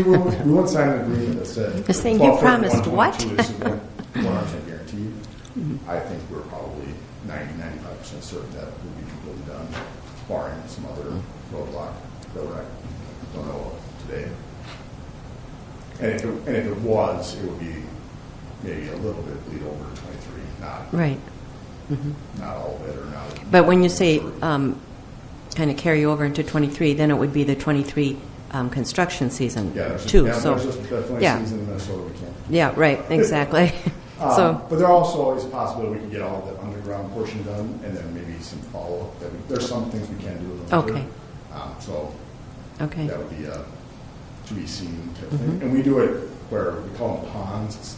wouldn't sign an agreement that said They're saying you promised what? This is 100% guaranteed. I think we're probably 90-95% certain that will be completely done, barring some other roadblock that I don't know of today. And if it was, it would be maybe a little bit bleed over to 23, Right. not all of it or not. But when you say kind of carry over into 23, then it would be the 23 construction season Yeah, there's too. yeah, So, there's definitely yeah. a season in Minnesota we can't. Yeah, right, exactly. So, But there also is a possibility we can get all the underground portion done, and then maybe some follow-up. There's some things we can do in the winter. Okay. So okay. that would be to be seen type of Mhm. thing. And we do it where we call them ponds. It's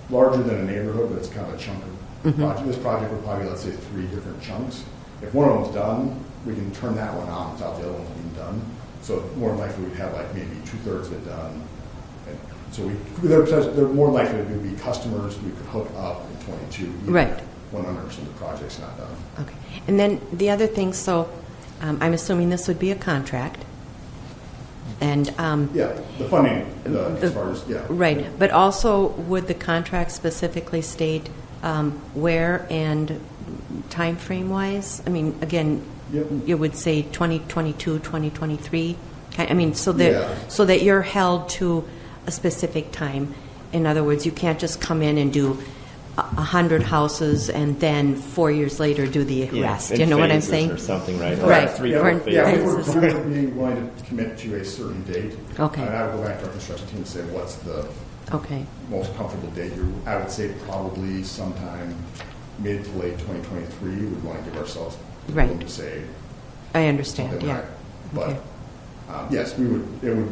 larger than a neighborhood, but it's kind of a chunk of Mhm. project. This project would probably, let's say, 3 different chunks. If one of them's done, we can turn that one on without the other ones being done. So more than likely we'd have like maybe 2/3 of it done. And so they're more likely to be customers we could hook up in 22. even Right. if 100% of the project's not done. Okay. And then the other thing, so I'm assuming this would be a contract. And Yeah, the funding, as far as, yeah. right, but also would the contract specifically state where and time frame wise? I mean, again, Yep. you would say 2022, 2023. I mean, so that Yeah. so that you're held to a specific time. In other words, you can't just come in and do 100 houses and then 4 years later do the rest. in You know what I'm phases saying? Or something, right? Right. Three, Yeah, four for- phases. yeah, we phases. would be willing to commit to a certain date. Okay. And I would go back to our construction team and say, what's the Okay. most comfortable date? I would say probably sometime mid to late 2023. We'd want to give ourselves Right. room to say I understand. something Yeah. right. But Okay. yes, we would. It would.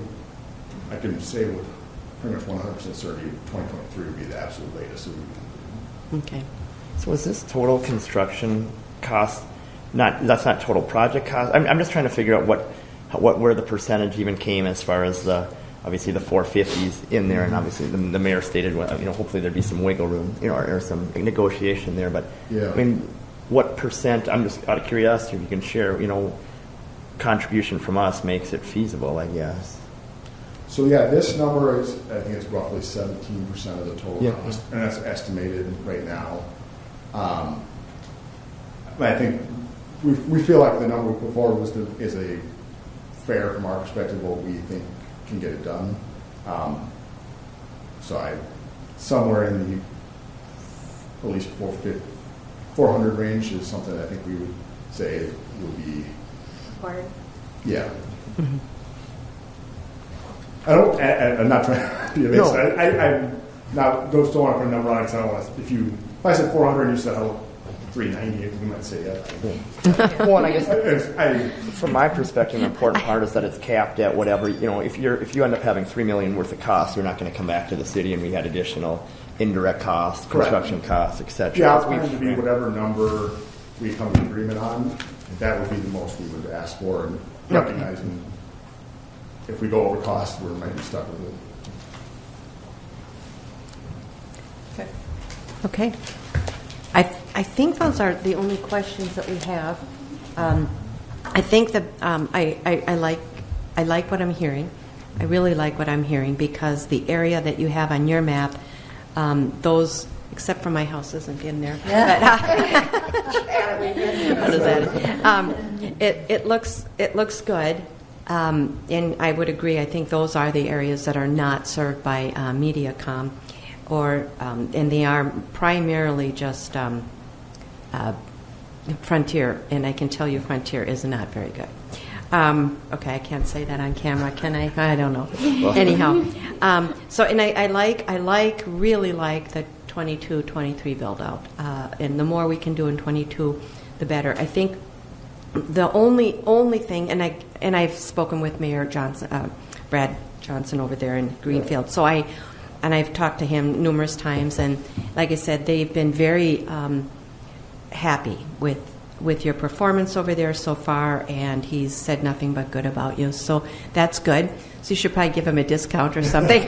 I can say with pretty much 100% certainty, 2023 would be the absolute latest. Okay. So is this total construction cost? That's not total project cost. I'm just trying to figure out where the percentage even came as far as obviously the 450s in there, and obviously the mayor stated, hopefully there'd be some wiggle room, or some negotiation there. But Yeah. I mean, what percent? I'm just out of curiosity if you can share, contribution from us makes it feasible, I guess. So yeah, this number is, I think it's roughly 17% of the total Yeah. cost, and that's estimated right now. But I think we feel like the number we put forward is a fair, from our perspective, what we think can get it done. So somewhere in the at least 400 range is something I think we would say would be, Required. yeah. Mhm. I'm not trying to be evasive. No. I'm not, don't want to put a number on it because I don't want to, if I said 400 and you said, 390, we might say, yeah. Well, and I guess from my perspective, the important part is that it's capped at whatever, if you end up having $3 million worth of costs, you're not going to come back to the city and we had additional indirect costs, Correct. construction costs, et cetera. Yeah, it's We've- going to be whatever number we come to agreement on, that would be the most we would ask for, and recognizing if we go over cost, we might be stuck with it. Okay. Okay. I think those are the only questions that we have. I think that I like what I'm hearing. I really like what I'm hearing because the area that you have on your map, those, except for my house, isn't in there. What is that? It looks good, and I would agree. I think those are the areas that are not served by MediaCom, and they are primarily just Frontier, and I can tell you Frontier is not very good. Okay, I can't say that on camera, can I? I don't know. Anyhow, so and I really like the 22, 23 build out, and the more we can do in 22, the better. I think the only thing, and I've spoken with Mayor Johnson, Brad Johnson over there in Greenfield, so I've talked to him numerous times, and like I said, they've been very happy with your performance over there so far, and he's said nothing but good about you. So that's good. So you should probably give him a discount or something.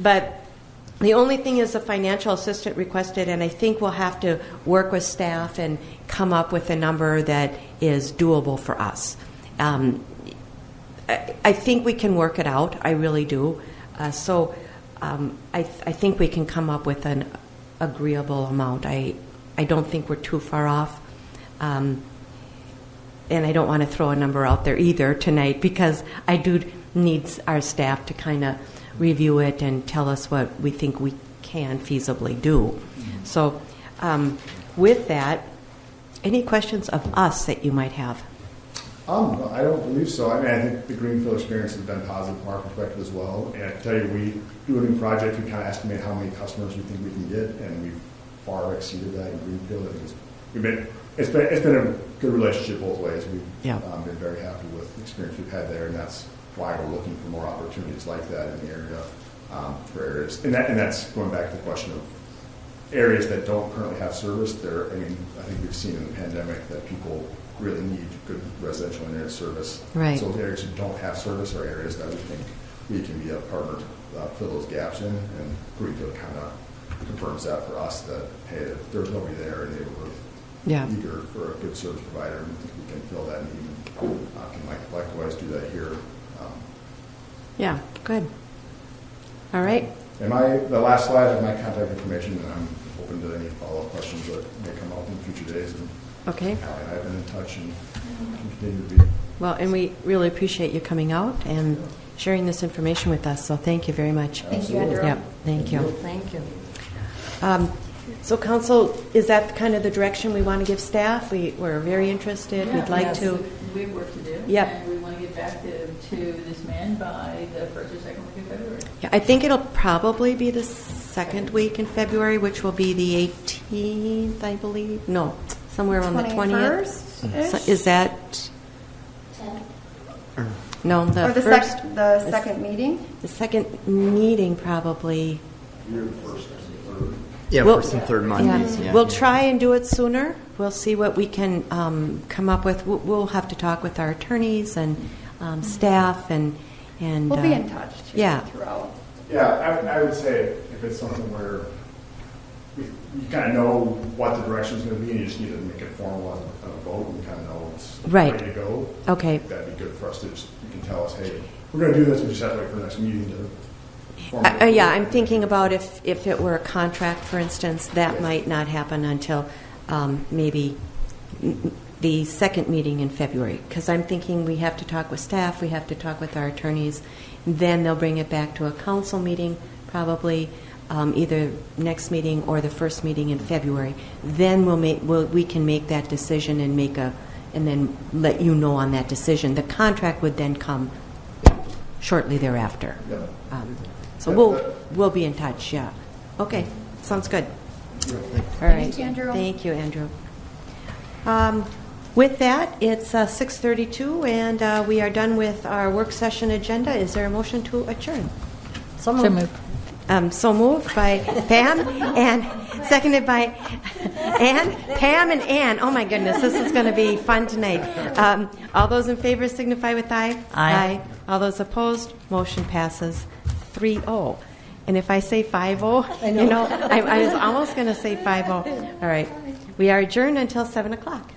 But the only thing is the financial assistant requested, and I think we'll have to work with staff and come up with a number that is doable for us. I think we can work it out. I really do. So I think we can come up with an agreeable amount. I don't think we're too far off. And I don't want to throw a number out there either tonight because I do need our staff to kind of review it and tell us what we think we can feasibly do. So with that, any questions of us that you might have? No, I don't believe so. I mean, I think the Greenfield experience has been positive from our perspective as well. And I can tell you, we do a new project, we kind of estimate how many customers we think we can get, and we've far exceeded that in Greenfield. I think it's been a good relationship both ways. We've been very happy with the experience we've had there, and that's why we're looking for more opportunities like that in the area for areas. And that's going back to the question of areas that don't currently have service. I think we've seen in the pandemic that people really need good residential internet service. Right. So the areas that don't have service are areas that we think we can be a partner to fill those gaps in, and Greenfield kind of confirms that for us that, hey, there's nobody there and they were eager for a good service provider, and we think we can fill that need. Can likewise do that here. Yeah, good. All right. And the last slide has my contact information, and I'm open to any follow-up questions that may come up in future days. And Okay. Allie and I have been in touch and continue to be. Well, and we really appreciate you coming out and sharing this information with us, so thank you very much. Thank you, Andrew. Yep, thank you. Thank you. So council, is that kind of the direction we want to give staff? We're very interested. We'd like Yes. to. We have work to do. Yep. And we want to get back to this man by the first or second week of February. Yeah, I think it'll probably be the second week in February, which will be the 18th, I believe. No, somewhere around the 20th. 21st-ish? So is that? 10. No, the Or the first. the second meeting? The second meeting probably. You're the first and third. Yeah, We'll- first and third Mondays. Yeah. We'll try and do it sooner. We'll see what we can come up with. We'll have to talk with our attorneys and staff and. We'll be in touch too yeah. throughout. Yeah, I would say if it's something where you kind of know what the direction is going to be, and you just need to make it formal on a vote, and kind of know it's Right. ready to go. Okay. That'd be good for us to just, you can tell us, hey, we're going to do this, we just have to wait for the next meeting to formally. Yeah, I'm thinking about if it were a contract, for instance, that might not happen until maybe the second meeting in February, because I'm thinking we have to talk with staff, we have to talk with our attorneys, then they'll bring it back to a council meeting, probably either next meeting or the first meeting in February. Then we can make that decision and and then let you know on that decision. The contract would then come shortly thereafter. Yeah. So we'll be in touch. Yeah. Okay. Sounds good. Yeah. All right. Thank you, Andrew. Thank you, Andrew. With that, it's 6:32, and we are done with our work session agenda. Is there a motion to adjourn? So moved. So moved by Pam and seconded by Ann. Pam and Ann. Oh my goodness, this is going to be fun tonight. All those in favor signify with aye. Aye. All those opposed, motion passes 3-0. And if I say 5-0, I was almost going to say 5-0. All right. We are adjourned until 7 o'clock.